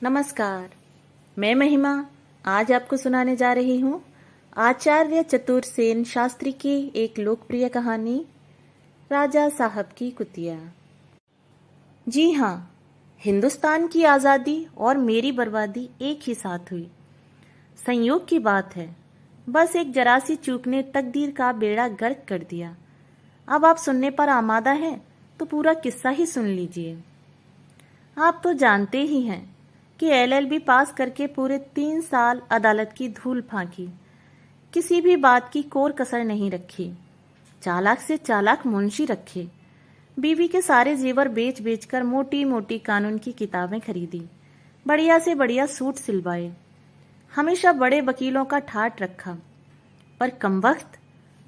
नमस्कार। मैं महिमा आज आपको सुनाने जा रही हूँ आचार्य चतुरसेन शास्त्री की एक लोकप्रिय कहानी राजा साहब की कुतिया। जी हाँ, हिंदुस्तान की आज़ादी और मेरी बर्बादी एक ही साथ हुई। संयोग की बात है, बस एक जरा सी चूक ने तकदीर का बेड़ा गर्क कर दिया। अब आप सुनने पर आमादा हैं तो पूरा किस्सा ही सुन लीजिए। आप तो जानते ही हैं कि एलएलबी पास करके पूरे 3 साल अदालत की धूल फांकी, किसी भी बात की कोर कसर नहीं रखी, चालाक से चालाक मुंशी रखे, बीवी के सारे जेवर बेच बेचकर मोटी मोटी कानून की किताबें खरीदी, बढ़िया से बढ़िया सूट सिलवाए, हमेशा बड़े वकीलों का ठाट रखा। पर कमबख्त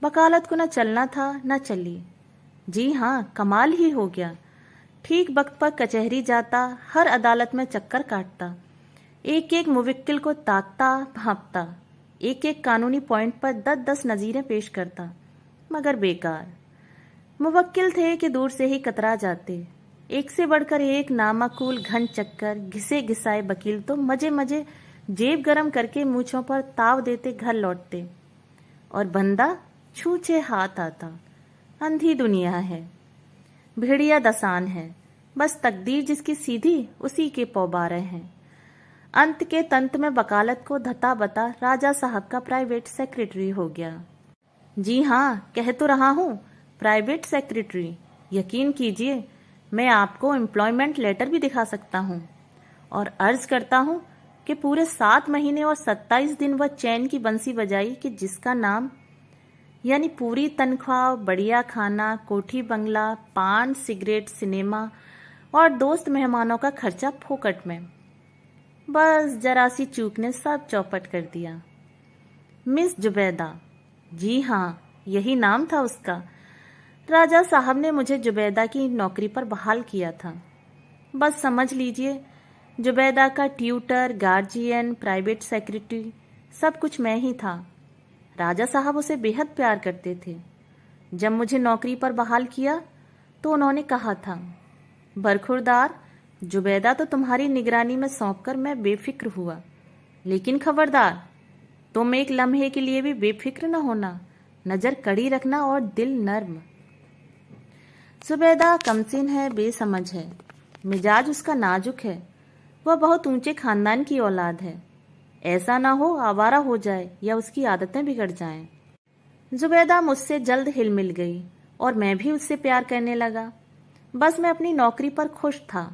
वकालत को न चलना था न चली। जी हाँ, कमाल ही हो गया। ठीक वक्त पर कचहरी जाता, हर अदालत में चक्कर काटता, एक एक मुवक्किल को ताकता भांपता, एक एक कानूनी पॉइंट पर 10-10 नज़ीरें पेश करता, मगर बेकार। मुवक्किल थे कि दूर से ही कतरा जाते। एक से बढ़कर एक नामाकूल घन चक्कर, घिसे घिसाए वकील तो मजे मजे जेब गरम करके मूछों पर ताव देते घर लौटते, और बंदा छूछे हाथ आता। अंधी दुनिया है, भेड़िया दसान है, बस तकदीर जिसकी सीधी उसी के पौबारे हैं। अंत के तंत में वकालत को धता बता राजा साहब का प्राइवेट सेक्रेटरी हो गया। जी हाँ, कह तो रहा हूँ प्राइवेट सेक्रेटरी। यकीन कीजिए, मैं आपको एम्प्लॉयमेंट लेटर भी दिखा सकता हूँ, और अर्ज करता हूँ कि पूरे 7 महीने और 27 दिन वह चैन की बंसी बजाई कि जिसका नाम, यानी पूरी तनख्वाह, बढ़िया खाना, कोठी बंगला, पान, सिगरेट, सिनेमा और दोस्त मेहमानों का खर्चा फोकट में। बस जरा सी चूक ने सब चौपट कर दिया। मिस जुबैदा, जी हाँ, यही नाम था उसका। राजा साहब ने मुझे जुबैदा की नौकरी पर बहाल किया था। बस समझ लीजिए, जुबैदा का ट्यूटर, गार्जियन, प्राइवेट सेक्रेटरी सब कुछ मैं ही था। राजा साहब उसे बेहद प्यार करते थे। जब मुझे नौकरी पर बहाल किया तो उन्होंने कहा था, बरखुरदार, जुबैदा तो तुम्हारी निगरानी में सौंपकर मैं बेफिक्र हुआ, लेकिन खबरदार, तुम एक लम्हे के लिए भी बेफिक्र न होना, नजर कड़ी रखना और दिल नर्म। जुबैदा कमसिन है, बेसमझ है, मिजाज उसका नाजुक है, वह बहुत ऊंचे खानदान की औलाद है। ऐसा ना हो आवारा हो जाए या उसकी आदतें बिगड़ जाएं। जुबैदा मुझसे जल्द हिल मिल गई और मैं भी उससे प्यार करने लगा। बस मैं अपनी नौकरी पर खुश था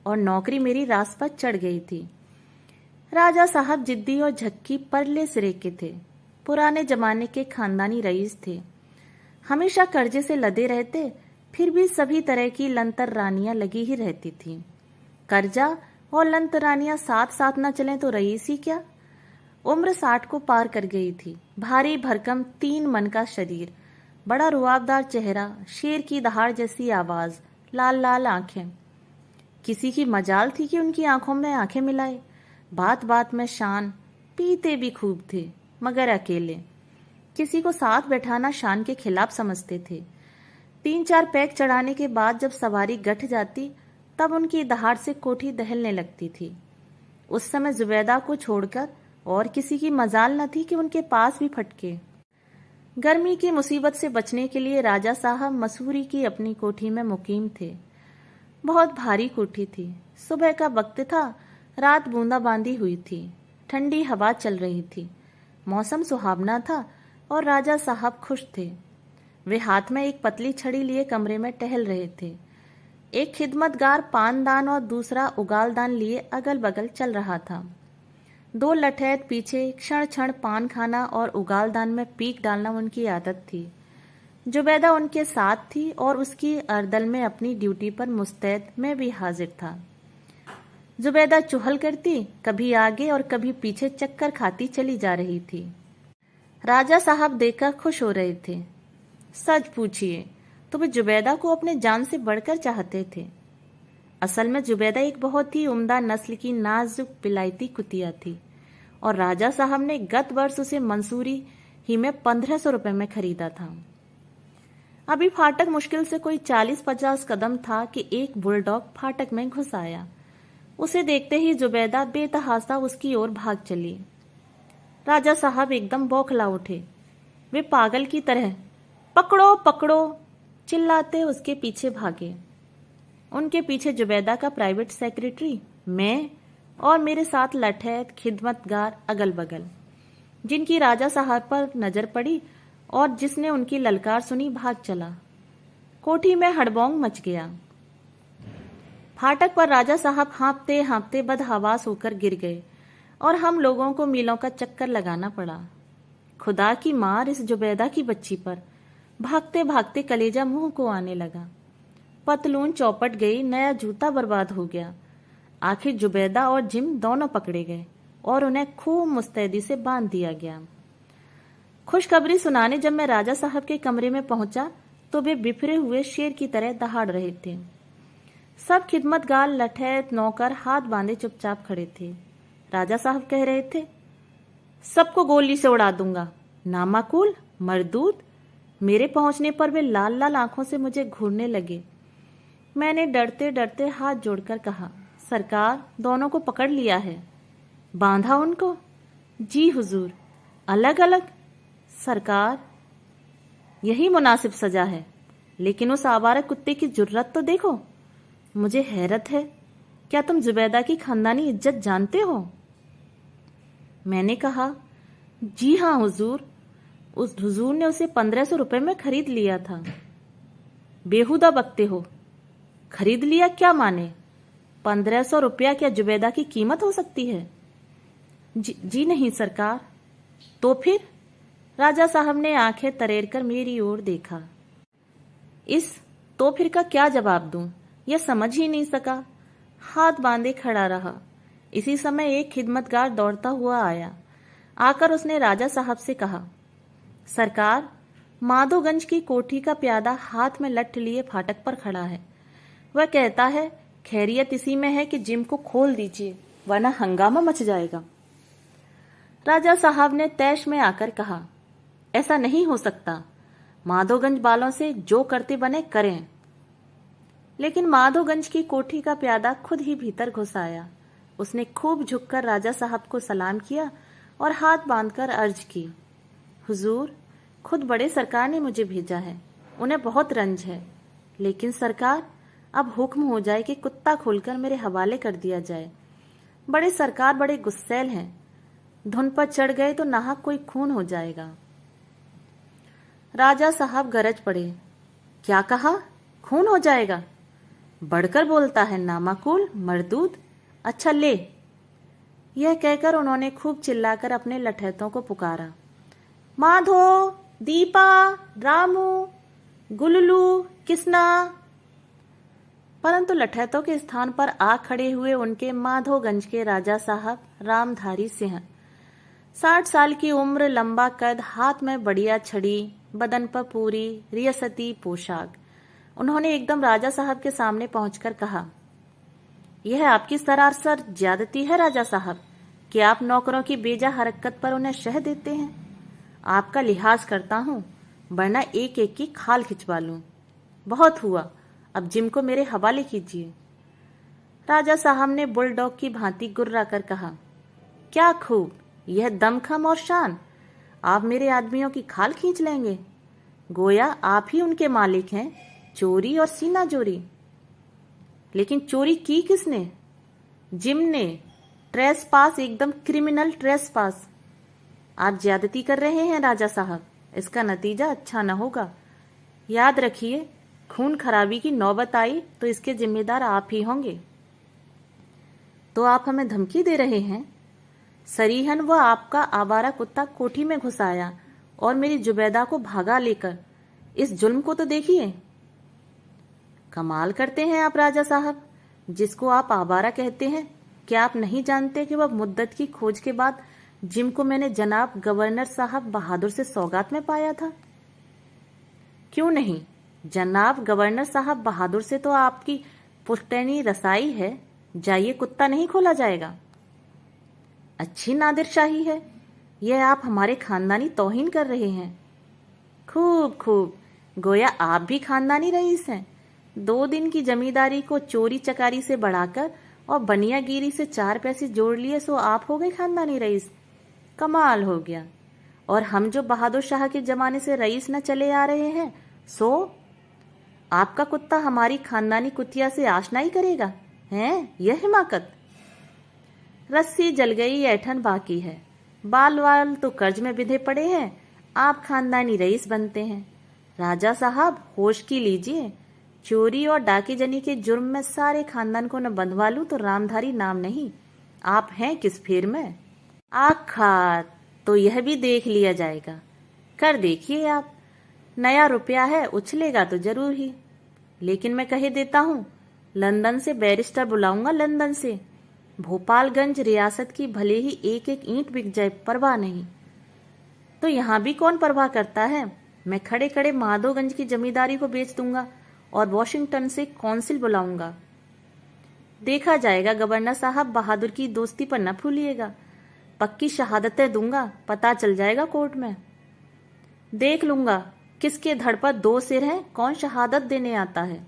और नौकरी मेरी रास पर चढ़ गई थी। राजा साहब जिद्दी और झक्की परले सिरे के थे, पुराने जमाने के खानदानी रईस थे। हमेशा कर्जे से लदे रहते, फिर भी सभी तरह की लंतर रानियां लगी ही रहती थीं। कर्जा और लंतर रानियां साथ साथ न चलें तो रईस ही क्या। उम्र 60 को पार कर गई थी, भारी भरकम 3 मन का शरीर, बड़ा रुआबदार चेहरा, शेर की दहाड़ जैसी आवाज, लाल लाल आंखें। किसी की मजाल थी कि उनकी आंखों में आंखें मिलाए। बात बात में शान, पीते भी खूब थे मगर अकेले। किसी को साथ बैठाना शान के खिलाफ समझते थे। 3-4 पैक चढ़ाने के बाद जब सवारी गठ जाती तब उनकी दहाड़ से कोठी दहलने लगती थी। उस समय जुबैदा को छोड़कर और किसी की मजाल न थी कि उनके पास भी फटके। गर्मी की मुसीबत से बचने के लिए राजा साहब मसूरी की अपनी कोठी में मुकीम थे। बहुत भारी कोठी थी। सुबह का वक्त था, रात बूंदाबांदी हुई थी, ठंडी हवा चल रही थी, मौसम सुहावना था और राजा साहब खुश थे। वे हाथ में एक पतली छड़ी लिए कमरे में टहल रहे थे। एक खिदमतगार पानदान और दूसरा उगालदान लिए अगल बगल चल रहा था। 2 लठैत पीछे क्षण क्षण पान खाना और उगालदान में पीक डालना उनकी आदत थी। जुबैदा उनके साथ थी और उसकी अर्दल में अपनी ड्यूटी पर मुस्तैद मैं भी हाजिर था। जुबैदा चुहल करती, कभी आगे और कभी पीछे चक्कर खाती चली जा रही थी। राजा साहब देखकर खुश हो रहे थे। सच पूछिए तो वे जुबैदा को अपने जान से बढ़कर चाहते थे। असल में जुबैदा एक बहुत ही उम्दा नस्ल की नाजुक विलायती कुतिया थी और राजा साहब ने गत वर्ष उसे मंसूरी ही में 1500 रुपए में खरीदा था। अभी फाटक मुश्किल से कोई 40-50 कदम था कि एक बुलडॉग फाटक में घुस आया। उसे देखते ही जुबैदा बेतहासा उसकी ओर भाग चली। राजा साहब एकदम बौखला उठे। वे पागल की तरह पकड़ो पकड़ो चिल्लाते उसके पीछे भागे। उनके पीछे जुबैदा का प्राइवेट सेक्रेटरी, मैं और मेरे साथ लठैत खिदमतगार अगल बगल। जिनकी राजा साहब पर नजर पड़ी और जिसने उनकी ललकार सुनी भाग चला। कोठी में हड़बोंग मच गया। फाटक पर राजा साहब हाँपते हाँपते बदहवास होकर गिर गए और हम लोगों को मीलों का चक्कर लगाना पड़ा। खुदा की मार इस जुबैदा की बच्ची पर। भागते भागते कलेजा मुंह को आने लगा। पतलून चौपट गई, नया जूता बर्बाद हो गया। आखिर जुबैदा और जिम दोनों पकड़े गए और उन्हें खूब मुस्तैदी से बांध दिया गया। खुशखबरी सुनाने जब मैं राजा साहब के कमरे में पहुंचा तो वे बिफरे हुए शेर की तरह दहाड़ रहे थे। सब खिदमतगार लठैत नौकर हाथ बांधे चुपचाप खड़े थे। राजा साहब कह रहे थे, सबको गोली से उड़ा दूंगा, नामाकूल मरदूद। मेरे पहुंचने पर वे लाल लाल आंखों से मुझे घूरने लगे। मैंने डरते डरते हाथ जोड़कर कहा, सरकार, दोनों को पकड़ लिया है। बांधा उनको? जी हुजूर। अलग अलग? सरकार, यही मुनासिब सजा है, लेकिन उस आवारा कुत्ते की जुर्रत तो देखो। मुझे हैरत है, क्या तुम जुबैदा की खानदानी इज्जत जानते हो? मैंने कहा, जी हाँ हुजूर, उस हुजूर ने उसे 1500 रुपए में खरीद लिया था। बेहुदा बकते हो। खरीद लिया क्या माने? 1500 रुपया क्या जुबैदा की कीमत हो सकती है? जी नहीं सरकार। तो फिर? राजा साहब ने आंखें तरेर कर मेरी ओर देखा। इस तो फिर का क्या जवाब दूं? यह समझ ही नहीं सका। हाथ बांधे खड़ा रहा। इसी समय एक खिदमतगार दौड़ता हुआ आया। आकर उसने राजा साहब से कहा, सरकार, माधोगंज की कोठी का प्यादा हाथ में लठ लिए फाटक पर खड़ा है। वह कहता है खैरियत इसी में है कि जिम को खोल दीजिए, वरना हंगामा मच जाएगा। राजा साहब ने तैश में आकर कहा, ऐसा नहीं हो सकता। माधोगंज वालों से जो करते बने करें। लेकिन माधोगंज की कोठी का प्यादा खुद ही भीतर घुस आया। उसने खूब झुककर राजा साहब को सलाम किया और हाथ बांधकर अर्ज की, हुजूर, खुद बड़े सरकार ने मुझे भेजा है। उन्हें बहुत रंज है, लेकिन सरकार, अब हुक्म हो जाए कि कुत्ता खोलकर मेरे हवाले कर दिया जाए। बड़े सरकार बड़े गुस्सैल हैं। धुन पर चढ़ गए तो नाहक कोई खून हो जाएगा। राजा साहब गरज पड़े, क्या कहा? खून हो जाएगा? बढ़कर बोलता है, नामाकूल मरदूद। अच्छा ले। यह कहकर उन्होंने खूब चिल्लाकर अपने लठैतों को पुकारा, माधो, दीपा, रामू, गुल्लू, किसना। परंतु लठैतों के स्थान पर आ खड़े हुए उनके माधोगंज के राजा साहब रामधारी सिंह, 60 साल की उम्र, लंबा कद, हाथ में बढ़िया छड़ी, बदन पर पूरी रियासती पोशाक। उन्होंने एकदम राजा साहब के सामने पहुंचकर कहा, यह आपकी सरासर ज्यादती है राजा साहब कि आप नौकरों की बेजा हरकत पर उन्हें शह देते हैं। आपका लिहाज करता हूं, वरना एक एक की खाल खिंचवा लूं। बहुत हुआ, अब जिम को मेरे हवाले कीजिए। राजा साहब ने बुलडॉग की भांति गुर्रा कर कहा, क्या खूब, यह दमखम और शान। आप मेरे आदमियों की खाल खींच लेंगे, गोया आप ही उनके मालिक हैं। चोरी और सीना जोरी। लेकिन चोरी की किसने? जिम ने। ट्रेस पास, एकदम क्रिमिनल ट्रेस पास। आप ज्यादती कर रहे हैं राजा साहब, इसका नतीजा अच्छा न होगा। याद रखिए, खून खराबी की नौबत आई तो इसके जिम्मेदार आप ही होंगे। तो आप हमें धमकी दे रहे हैं? सरीहन वह आपका आवारा कुत्ता कोठी में घुस आया और मेरी जुबैदा को भागा लेकर। इस जुल्म को तो देखिए। कमाल करते हैं आप राजा साहब, जिसको आप आवारा कहते हैं। क्या आप नहीं जानते कि वह मुद्दत की खोज के बाद जिम को मैंने जनाब गवर्नर साहब बहादुर से सौगात में पाया था? क्यों नहीं, जनाब गवर्नर साहब बहादुर से तो आपकी पुश्तैनी रसाई है। जाइए, कुत्ता नहीं खोला जाएगा। अच्छी नादिरशाही है, यह आप हमारे खानदानी तौहीन कर रहे हैं। खूब खूब, गोया आप भी खानदानी रईस हैं। 2 दिन की जमींदारी को चोरी चकारी से बढ़ाकर और बनियागिरी से 4 पैसे जोड़ लिए सो आप हो गए खानदानी रईस। कमाल हो गया। और हम जो बहादुर शाह के जमाने से रईस न चले आ रहे हैं, सो आपका कुत्ता हमारी खानदानी कुतिया से आशना ही करेगा हैं? यह हिमाकत। रस्सी जल गई, ऐठन बाकी है। बाल वाल तो कर्ज में बिधे पड़े हैं, आप खानदानी रईस बनते हैं। राजा साहब होश की लीजिए। चोरी और डाकेजनी के जुर्म में सारे खानदान को न बंधवा लूं तो रामधारी नाम नहीं। आप हैं किस फेर में? आखा तो यह भी देख लिया जाएगा। कर देखिए आप। नया रुपया है, उछलेगा तो जरूर ही। लेकिन मैं कहे देता हूं, लंदन से बैरिस्टर बुलाऊंगा, लंदन से। भोपालगंज रियासत की भले ही एक एक ईंट बिक जाए, परवाह नहीं। तो यहां भी कौन परवाह करता है? मैं खड़े खड़े माधोगंज की जमींदारी को बेच दूंगा और वॉशिंगटन से कौंसिल बुलाऊंगा। देखा जाएगा गवर्नर साहब, बहादुर की दोस्ती पर न भूलिएगा। पक्की शहादतें दूंगा, पता चल जाएगा कोर्ट में। देख लूंगा किसके धड़ पर 2 सिर हैं, कौन शहादत देने आता है।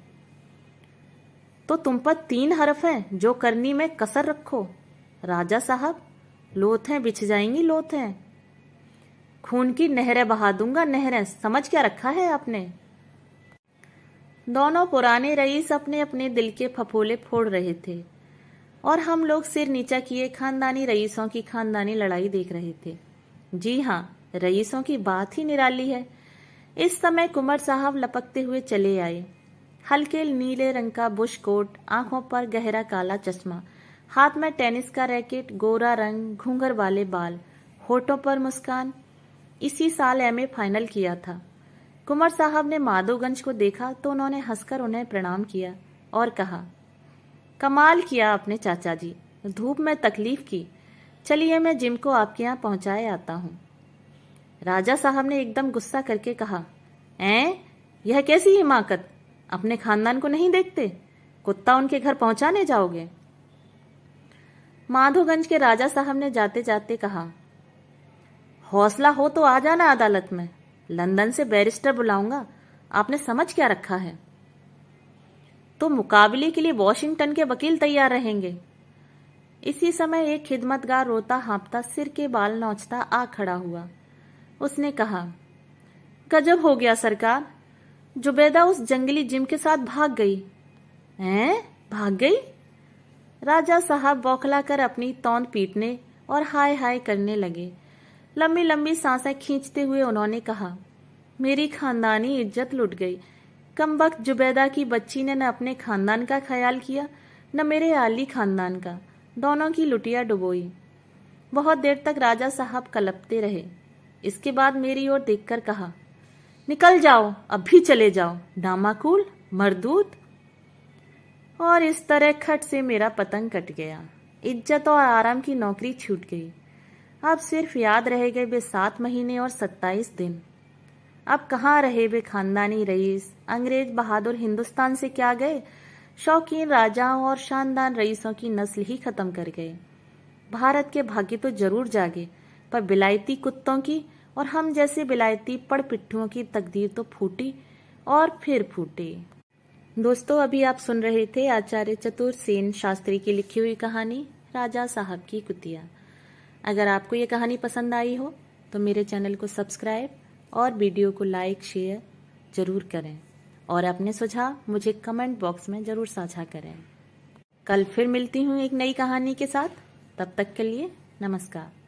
तो तुम पर 3 हरफ हैं, जो करनी में कसर रखो। राजा साहब लोथें बिछ जाएंगी, लोथें। खून की नहरें बहा दूंगा, नहरें। समझ क्या रखा है आपने? दोनों पुराने रईस अपने अपने दिल के फफोले फोड़ रहे थे और हम लोग सिर नीचा किए खानदानी रईसों की खानदानी लड़ाई देख रहे थे। जी हाँ, रईसों की बात ही निराली है। इस समय कुंवर साहब लपकते हुए चले आए। हल्के नीले रंग का बुश कोट, आंखों पर गहरा काला चश्मा, हाथ में टेनिस का रैकेट, गोरा रंग, घूंघर वाले बाल, होठों पर मुस्कान। इसी साल एमए फाइनल किया था। कुंवर साहब ने माधोगंज को देखा तो उन्होंने हंसकर उन्हें प्रणाम किया और कहा, कमाल किया आपने चाचा जी, धूप में तकलीफ की। चलिए मैं जिम को आपके यहाँ पहुंचाए आता हूँ। राजा साहब ने एकदम गुस्सा करके कहा, यह कैसी हिमाकत? अपने खानदान को नहीं देखते? कुत्ता उनके घर पहुंचाने जाओगे? माधोगंज के राजा साहब ने जाते जाते कहा, हौसला हो तो आ जाना अदालत में। लंदन से बैरिस्टर बुलाऊंगा। आपने समझ क्या रखा है? तो मुकाबले के लिए वॉशिंगटन के वकील तैयार रहेंगे। इसी समय एक खिदमतगार रोता हाँपता, सिर के बाल नोचता आ खड़ा हुआ। उसने कहा, गजब हो गया सरकार, जुबैदा उस जंगली जिम के साथ भाग गई। भाग गई? राजा साहब बौखला कर अपनी तौंद पीटने और हाय हाय करने लगे। लंबी लंबी सांसें खींचते हुए उन्होंने कहा, मेरी खानदानी इज्जत लुट गई। कमबख्त जुबैदा की बच्ची ने न अपने खानदान का ख्याल किया, न मेरे आली खानदान का। दोनों की लुटिया डुबोई। बहुत देर तक राजा साहब कलपते रहे। इसके बाद मेरी ओर देखकर कहा, निकल जाओ, अभी चले जाओ, नामाकूल, मरदूत। और इस तरह खट से मेरा पतंग कट गया। इज्जत और आराम की नौकरी छूट गई। अब सिर्फ याद रह गए वे 7 महीने और 27 दिन। अब कहाँ रहे वे खानदानी रईस? अंग्रेज बहादुर हिंदुस्तान से क्या गए, शौकीन राजाओं और शानदार रईसों की नस्ल ही खत्म कर गए। भारत के भाग्य तो जरूर जागे, पर बिलायती कुत्तों की और हम जैसे बिलायती पड़पिट्ठुओं की तकदीर तो फूटी और फिर फूटी। दोस्तों, अभी आप सुन रहे थे आचार्य चतुर सेन शास्त्री की लिखी हुई कहानी राजा साहब की कुतिया। अगर आपको ये कहानी पसंद आई हो तो मेरे चैनल को सब्सक्राइब और वीडियो को लाइक शेयर जरूर करें और अपने सुझाव मुझे कमेंट बॉक्स में जरूर साझा करें। कल फिर मिलती हूँ एक नई कहानी के साथ। तब तक के लिए नमस्कार।